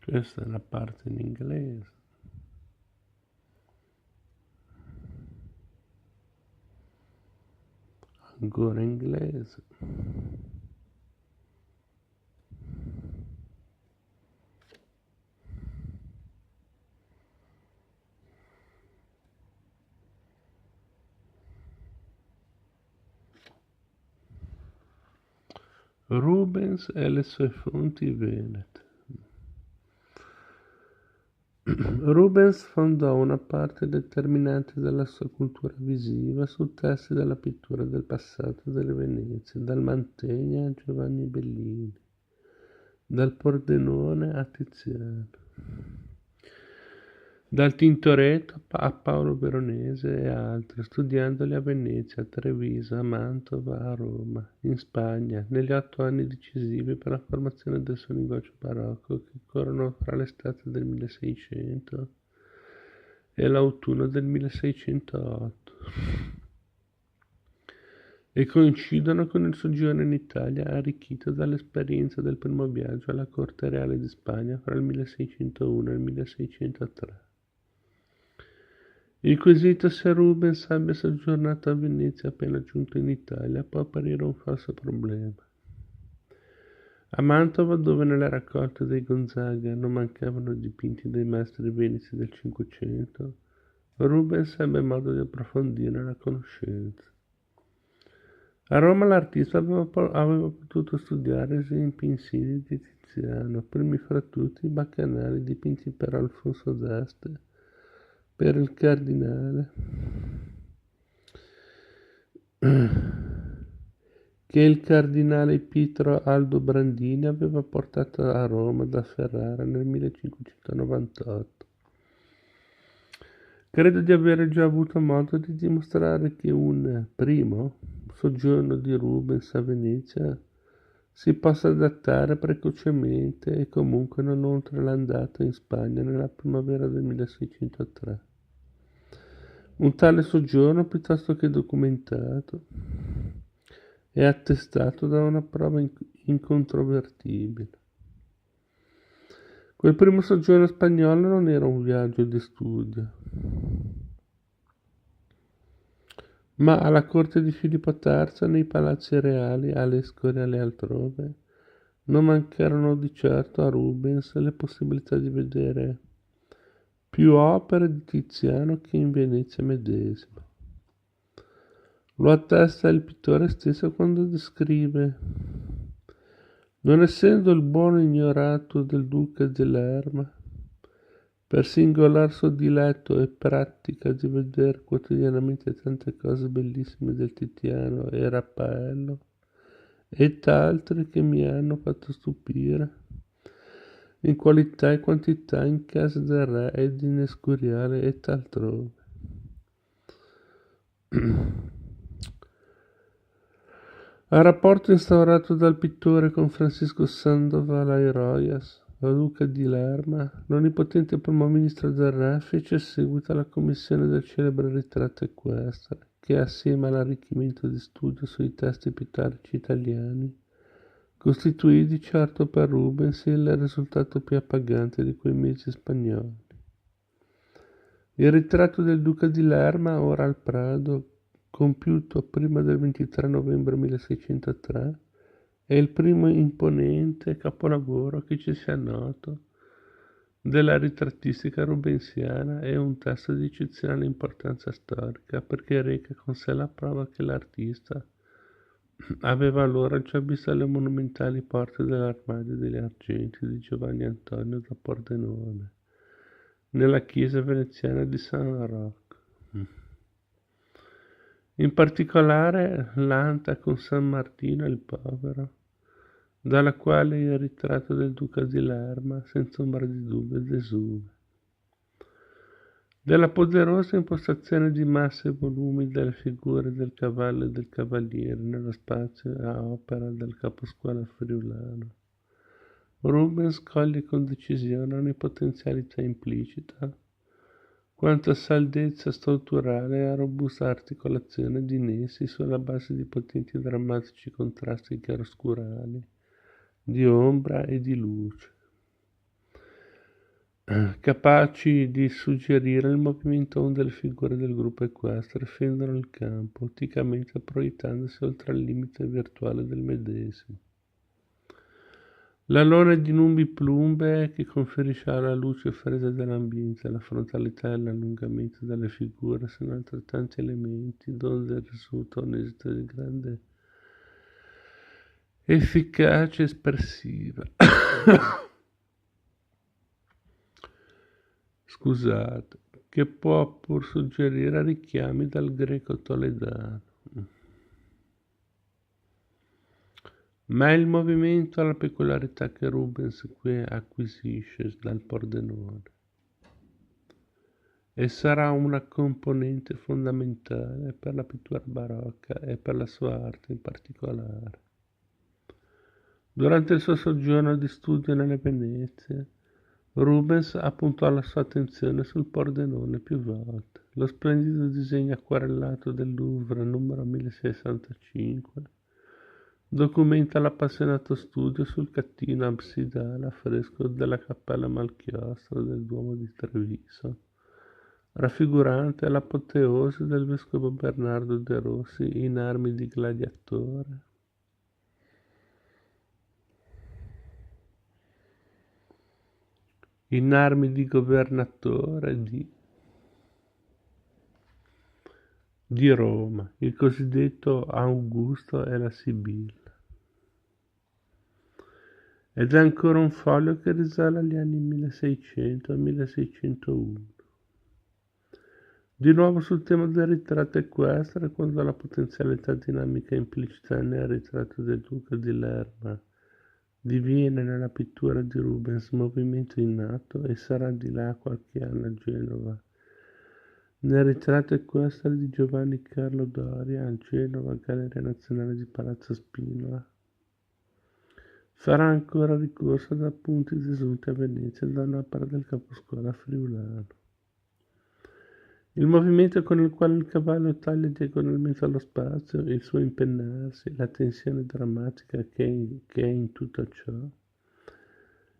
Questa è la parte in inglese. Ancora inglese. Rubens e le sue fonti venete. Rubens fondò una parte determinante della sua cultura visiva su testi della pittura del passato delle Venezie, dal Mantegna a Giovanni Bellini, dal Pordenone a Tiziano, dal Tintoretto a Paolo Veronese e altri, studiandoli a Venezia, a Treviso, a Mantova, a Roma, in Spagna, negli 8 anni decisivi per la formazione del suo linguaggio barocco che corrono fra l'estate del 1600 e l'autunno del 1608 e coincidono con il soggiorno in Italia arricchito dall'esperienza del primo viaggio alla corte reale di Spagna fra il 1601 e il 1603. Il quesito se Rubens abbia soggiornato a Venezia appena giunto in Italia può apparire un falso problema. A Mantova, dove nelle raccolte dei Gonzaga non mancavano dipinti dei maestri veneti del Cinquecento, Rubens ebbe modo di approfondire la conoscenza. A Roma l'artista aveva potuto studiare esempi insigni di Tiziano, primi fra tutti i baccanali dipinti per Alfonso d'Este, per il cardinale, che il cardinale Pietro Aldobrandini aveva portato a Roma da Ferrara nel 1598. Credo di avere già avuto modo di dimostrare che un primo soggiorno di Rubens a Venezia si possa adattare precocemente e comunque non oltre l'andata in Spagna nella primavera del 1603. Un tale soggiorno, piuttosto che documentato, è attestato da una prova incontrovertibile. Quel primo soggiorno spagnolo non era un viaggio di studio, ma alla corte di Filippo III, nei palazzi reali, all'Escorial e altrove, non mancarono di certo a Rubens le possibilità di vedere più opere di Tiziano che in Venezia medesima. Lo attesta il pittore stesso quando descrive: non essendo il buono ignorato del duca di Lerma, per singolar suo diletto e pratica di veder quotidianamente tante cose bellissime del Tiziano e Raffaello, e t'altri che mi hanno fatto stupire, in qualità e quantità in casa del re ed in Escuriale e t'altrove. Al rapporto instaurato dal pittore con Francisco Sandoval ai Royas, duca di Lerma, l'onnipotente primo ministro del re fece seguito alla commissione del celebre ritratto equestre, che assieme all'arricchimento di studio sui testi pittorici italiani costituì di certo per Rubens il risultato più appagante di quei mesi spagnoli. Il ritratto del duca di Lerma, ora al Prado, compiuto prima del 23 novembre 1603, è il primo imponente capolavoro che ci sia noto della ritrattistica rubensiana e un testo di eccezionale importanza storica perché reca con sé la prova che l'artista aveva allora già visto le monumentali porte dell'armadio degli argenti di Giovanni Antonio da Pordenone nella chiesa veneziana di San Rocco. In particolare l'anta con San Martino il Povero, dalla quale il ritratto del duca di Lerma senza ombra di dubbio desume. Della poderosa impostazione di masse e volumi delle figure del cavallo e del cavaliere nello spazio a opera del caposcuola friulano, Rubens coglie con decisione ogni potenzialità implicita, quanta saldezza strutturale e robusta articolazione di nessi sulla base di potenti e drammatici contrasti chiaroscurali, di ombra e di luce. capaci di suggerire il movimento delle figure del gruppo equestre fendono il campo, otticamente proiettandosi oltre il limite virtuale del medesimo. L'alone di numbiplumbe che conferisce alla luce fredda dell'ambiente, la frontalità e l'allungamento delle figure sono altrettanti elementi donde risulta un esito di grande efficacia espressiva. Scusate, che può pur suggerire richiami dal greco toledano. Ma il movimento ha la peculiarità che Rubens qui acquisisce dal Pordenone e sarà una componente fondamentale per la pittura barocca e per la sua arte in particolare. Durante il suo soggiorno di studio nelle Venezie, Rubens appuntò la sua attenzione sul Pordenone più volte. Lo splendido disegno acquarellato del Louvre numero 1065 documenta l'appassionato studio sul cattino absidale a fresco della cappella Malchiostro del Duomo di Treviso, raffigurante l'apoteosi del vescovo Bernardo de Rossi in armi di gladiatore. In armi di governatore di Roma, il cosiddetto Augusto e la Sibilla. Ed è ancora un foglio che risale agli anni 1600 e 1601. Di nuovo sul tema del ritratto equestre, quando la potenzialità dinamica implicita nel ritratto del duca di Lerma diviene nella pittura di Rubens movimento innato e sarà di là qualche anno a Genova. Nel ritratto equestre di Giovanni Carlo Doria a Genova, Galleria Nazionale di Palazzo Spinola, farà ancora ricorso ad appunti desunti a Venezia da un'opera del caposcuola friulano. Il movimento con il quale il cavallo taglia diagonalmente allo spazio, il suo impennarsi, la tensione drammatica che è in tutto ciò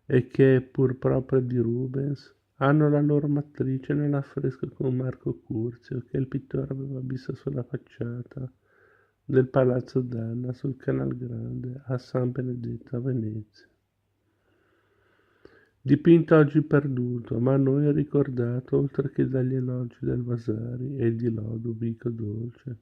e che è pur propria di Rubens, hanno la loro matrice nell'affresco con Marco Curzio che il pittore aveva visto sulla facciata del Palazzo d'Anna sul Canal Grande a San Benedetto a Venezia. Dipinto oggi perduto, ma a noi ricordato oltre che dagli elogi del Vasari e di Lodovico Dolce,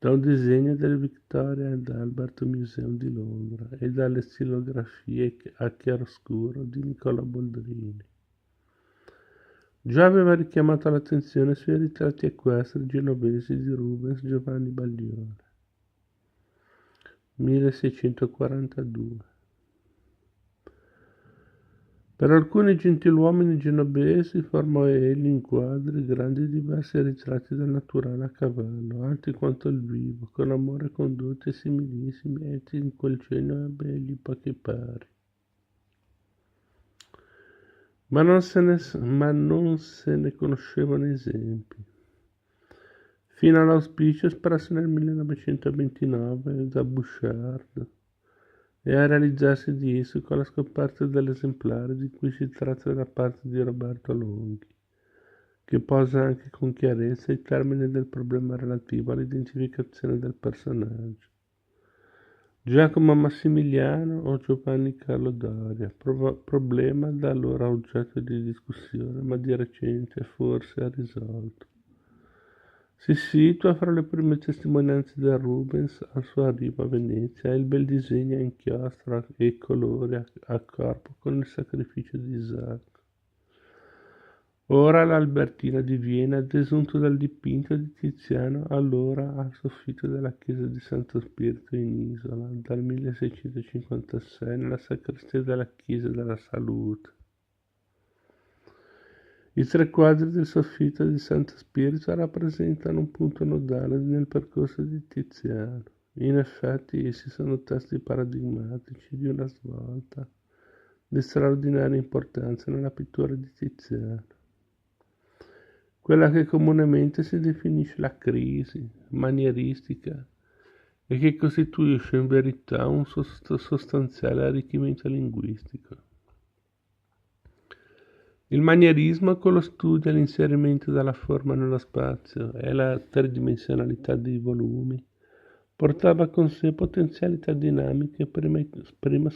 da un disegno del Victoria and Albert Museum di Londra e dalle stilografie a chiaroscuro di Nicola Boldrini. Già aveva richiamato l'attenzione sui ritratti equestri genovesi di Rubens Giovanni Baglione, 1642. Per alcuni gentiluomini genovesi formò egli in quadri grandi e diversi ritratti del naturale a cavallo, alti quanto il vivo, con amore condotti similissimi, e in quel genio ebbe egli pochi pari. Ma non se ne conoscevano esempi. Fino all'auspicio espresso nel 1929 da Bouchard e a realizzarsi di esso con la scoperta dell'esemplare di cui si tratta da parte di Roberto Longhi, che posa anche con chiarezza i termini del problema relativo all'identificazione del personaggio. Giacomo Massimiliano o Giovanni Carlo Doria, problema da allora oggetto di discussione, ma di recente forse risolto. Si situa fra le prime testimonianze del Rubens al suo arrivo a Venezia e il bel disegno a inchiostro e colori a corpo con il sacrificio di Isacco. Ora l'Albertina di Vienna è desunto dal dipinto di Tiziano allora al soffitto della chiesa di Santo Spirito in Isola, dal 1656 nella sacrestia della chiesa della Salute. I tre quadri del soffitto di Santo Spirito rappresentano un punto nodale nel percorso di Tiziano. In effetti essi sono testi paradigmatici di una svolta di straordinaria importanza nella pittura di Tiziano. Quella che comunemente si definisce la crisi manieristica e che costituisce in verità un sostanziale arricchimento linguistico. Il manierismo con lo studio e l'inserimento della forma nello spazio e la tridimensionalità dei volumi portava con sé potenzialità dinamiche prima